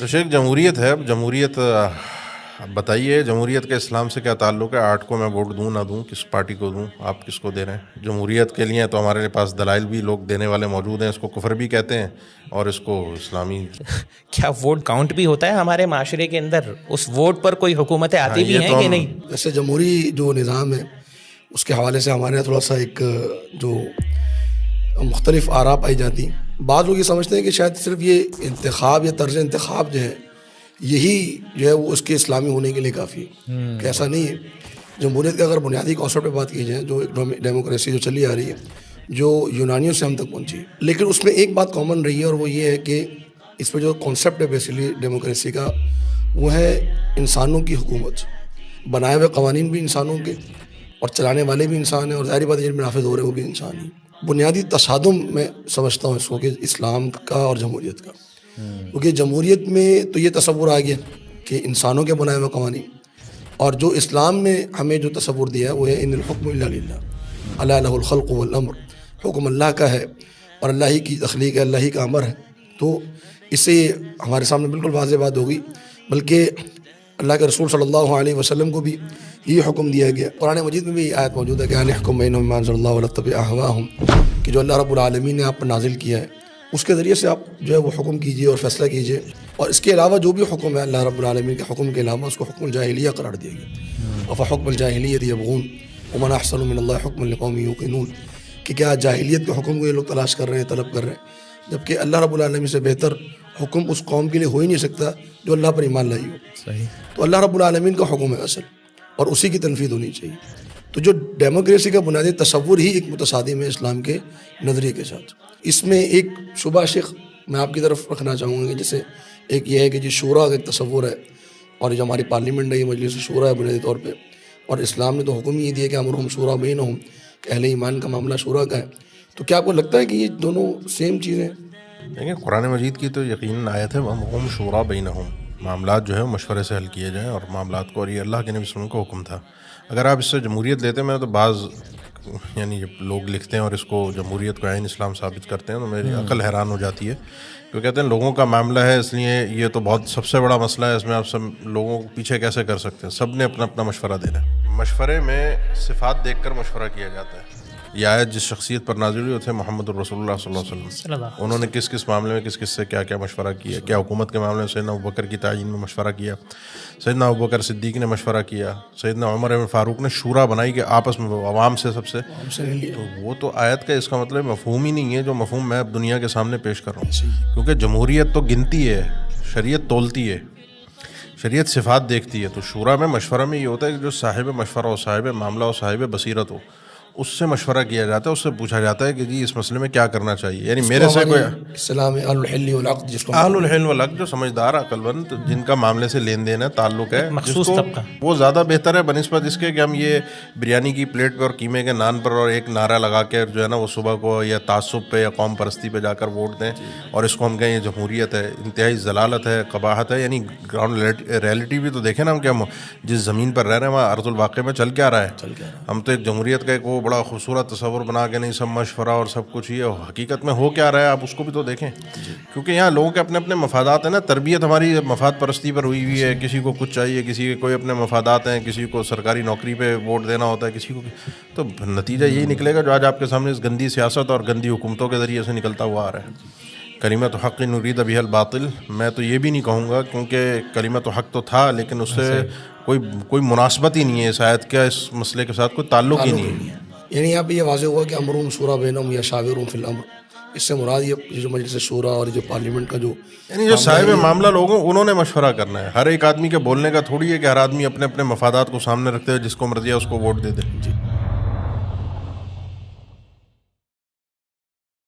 تو شیخ جمہوریت ہے، اب جمہوریت بتائیے، جمہوریت کا اسلام سے کیا تعلق ہے؟ 8 کو میں ووٹ دوں نہ دوں، کس پارٹی کو دوں، آپ کس کو دے رہے ہیں؟ جمہوریت کے لیے تو ہمارے پاس دلائل بھی لوگ دینے والے موجود ہیں، اس کو کفر بھی کہتے ہیں اور اس کو اسلامی کیا ووٹ کاؤنٹ بھی ہوتا ہے ہمارے معاشرے کے اندر؟ اس ووٹ پر کوئی حکومتیں آتی بھی ہیں کہ نہیں؟ ویسے جمہوری جو نظام ہے اس کے حوالے سے ہمارے یہاں تھوڑا سا ایک جو مختلف آراء پائی جاتی ہیں. بعض لوگ یہ سمجھتے ہیں کہ شاید صرف یہ انتخاب یا طرز انتخاب جو ہے یہی جو ہے وہ اس کے اسلامی ہونے کے لیے کافی ہے، کہ ایسا نہیں ہے. جمہوریت کا اگر بنیادی کانسیپٹ پہ بات کی جائے، جو ایک ڈیموکریسی جو چلی آ رہی ہے، جو یونانیوں سے ہم تک پہنچی ہے، لیکن اس میں ایک بات کامن رہی ہے اور وہ یہ ہے کہ اس پہ جو کانسیپٹ ہے بیسیکلی ڈیموکریسی کا، وہ ہے انسانوں کی حکومت. بنائے ہوئے قوانین بھی انسانوں کے اور چلانے والے بھی انسان ہیں، اور ظاہری بات ہے جن میں نافذ ہو رہے ہیں وہ بھی انسان ہیں. بنیادی تصادم میں سمجھتا ہوں اس کو کہ اسلام کا اور جمہوریت کا، کیونکہ جمہوریت میں تو یہ تصور آ گیا کہ انسانوں کے بنائے ہوئے قوانین، اور جو اسلام نے ہمیں جو تصور دیا ہے وہ ہے ان الحکم الا للہ الا لہ الخلق والامر، حکم اللہ کا ہے اور اللہ ہی کی تخلیق ہے، اللہ ہی کا امر ہے. تو اس سے ہمارے سامنے بالکل واضح بات ہوگی. بلکہ اللہ کے رسول صلی اللہ علیہ وسلم کو بھی یہ حکم دیا گیا. قرآن مجید میں بھی یہ آیت موجود ہے کہ ان احکم بینہم بما انزل اللہ ولا تتبع اہواءہم، کہ جو اللہ رب العالمین نے آپ پر نازل کیا ہے اس کے ذریعے سے آپ جو ہے وہ حکم کیجئے اور فیصلہ کیجئے. اور اس کے علاوہ جو بھی حکم ہے اللہ رب العالمین کے حکم کے علاوہ، اس کو حکم الجاہلیہ قرار دیا گیا. افحکم الجاہلیۃ یبغون ومن احسن من اللہ حکما لقوم یوقنون، کہ کیا جاہلیت کے حکم کو یہ لوگ تلاش کر رہے ہیں، طلب کر رہے ہیں، جبکہ اللہ رب العالمین سے بہتر حکم اس قوم کے لیے ہو ہی نہیں سکتا جو اللہ پر ایمان لائی ہو. صحیح. تو اللہ رب العالمین کا حکم ہے اصل، اور اسی کی تنفیذ ہونی چاہیے. تو جو ڈیموکریسی کا بنیادی تصور ہی ایک متصادم ہے اسلام کے نظریے کے ساتھ. اس میں ایک شبہ شیخ میں آپ کی طرف رکھنا چاہوں گا کہ جیسے ایک یہ ہے کہ جو شورا کا ایک تصور ہے، اور جو ہماری پارلیمنٹ ہے یہ مجلس شورا ہے بنیادی طور پہ، اور اسلام نے تو حکم یہ دیا کہ امرہم شورا بینہم، کہ اہل ایمان کا معاملہ شورا کا ہے. تو کیا آپ کو لگتا ہے کہ یہ دونوں سیم چیزیں ہیں؟ دیکھیں، قرآن مجید کی تو یقیناً آیت ہے وَأَمْرُهُمْ شُورَىٰ بَيْنَهُمْ، معاملات جو ہے مشورے سے حل کیے جائیں اور معاملات کو، اور یہ اللہ کے نبی صلی اللہ علیہ وسلم کا حکم تھا. اگر آپ اس سے جمہوریت لیتے میں تو بعض یعنی جب لوگ لکھتے ہیں اور اس کو جمہوریت کو عین اسلام ثابت کرتے ہیں تو میری عقل حیران ہو جاتی ہے. کیوں کہتے ہیں لوگوں کا معاملہ ہے، اس لیے یہ تو بہت سب سے بڑا مسئلہ ہے، اس میں آپ سب لوگوں کو پیچھے کیسے کر سکتے ہیں؟ سب نے اپنا اپنا مشورہ دینا ہے. مشورے میں صفات دیکھ کر مشورہ کیا جاتا ہے. یہ آیت جس شخصیت پر نازل ہوئی وہ تھے محمد الرسول اللہ صلی اللہ علیہ وسلم. انہوں نے کس کس معاملے میں کس کس سے کیا کیا مشورہ کیا. کیا حکومت کے معاملے میں سیدنا ابوبکر کی تعیین میں مشورہ کیا، سیدنا ابوبکر صدیق نے مشورہ کیا، سیدنا عمر بن فاروق نے شورا بنائی کہ آپس میں عوام سے سب سے. تو وہ تو آیت کا اس کا مطلب مفہوم ہی نہیں ہے جو مفہوم میں اب دنیا کے سامنے پیش کر رہا ہوں. کیونکہ جمہوریت تو گنتی ہے، شریعت تولتی ہے، شریعت صفات دیکھتی ہے. تو شورا میں مشورہ میں یہ ہوتا ہے کہ جو صاحب مشورہ ہو، صاحب معاملہ ہو، صاحب بصیرت ہو، اس سے مشورہ کیا جاتا ہے، اس سے پوچھا جاتا ہے کہ جی اس مسئلے میں کیا کرنا چاہیے. یعنی میرے سے کوئی اسلام اہل الحل والعقد، جس کو اہل الحل والعقد، جو سمجھدار عقل مند جن کا معاملے سے لین دین ہے، تعلق ہے، مخصوص طبقہ، وہ زیادہ بہتر ہے بنسبت اس کے کہ ہم یہ بریانی کی پلیٹ پہ اور قیمے کے نان پر اور ایک نعرہ لگا کے جو ہے نا وہ صبح کو یا تعصب پہ یا قوم پرستی پہ جا کر ووٹ دیں اور اس کو ہم کہیں یہ جمہوریت ہے. انتہائی ضلالت ہے، قباحت ہے. یعنی گراؤنڈ ریئلٹی بھی تو دیکھیں نا، ہم کیا جس زمین پر رہ رہے ہیں وہاں ارض الواقع میں چل کے آ رہا ہے. ہم تو ایک جمہوریت کا ایک وہ بڑا خوبصورت تصور بنا کے نہیں، سب مشورہ اور سب کچھ، یہ حقیقت میں ہو کیا رہا ہے آپ اس کو بھی تو دیکھیں. کیونکہ یہاں لوگوں کے اپنے اپنے مفادات ہیں نا. تربیت ہماری مفاد پرستی پر ہوئی ہوئی ہے. کسی کو کچھ چاہیے، کسی کے کوئی اپنے مفادات ہیں، کسی کو سرکاری نوکری پہ ووٹ دینا ہوتا ہے، کسی کو. تو نتیجہ یہی نکلے گا جو آج آپ کے سامنے اس گندی سیاست اور گندی حکومتوں کے ذریعے سے نکلتا ہوا آ رہا ہے. کلمۃ حق نرید بہ الباطل، میں تو یہ بھی نہیں کہوں گا کیونکہ کلمۃ حق تو تھا لیکن اس سے کوئی مناسبت ہی نہیں ہے. اس آیت کا اس مسئلے کے ساتھ کوئی تعلق ہی نہیں ہے. یعنی یہاں پہ یہ واضح ہوا کہ امرہم شورا بینہم یا شاورہم فی الامر، اس سے مراد یہ جو مجلس شورا اور جو پارلیمنٹ کا جو یعنی جو صاحب معاملہ لوگوں انہوں نے مشورہ کرنا ہے. ہر ایک آدمی کے بولنے کا تھوڑی ہے کہ ہر آدمی اپنے اپنے مفادات کو سامنے رکھتے ہوئے جس کو مرضی ہے اس کو ووٹ دے دے.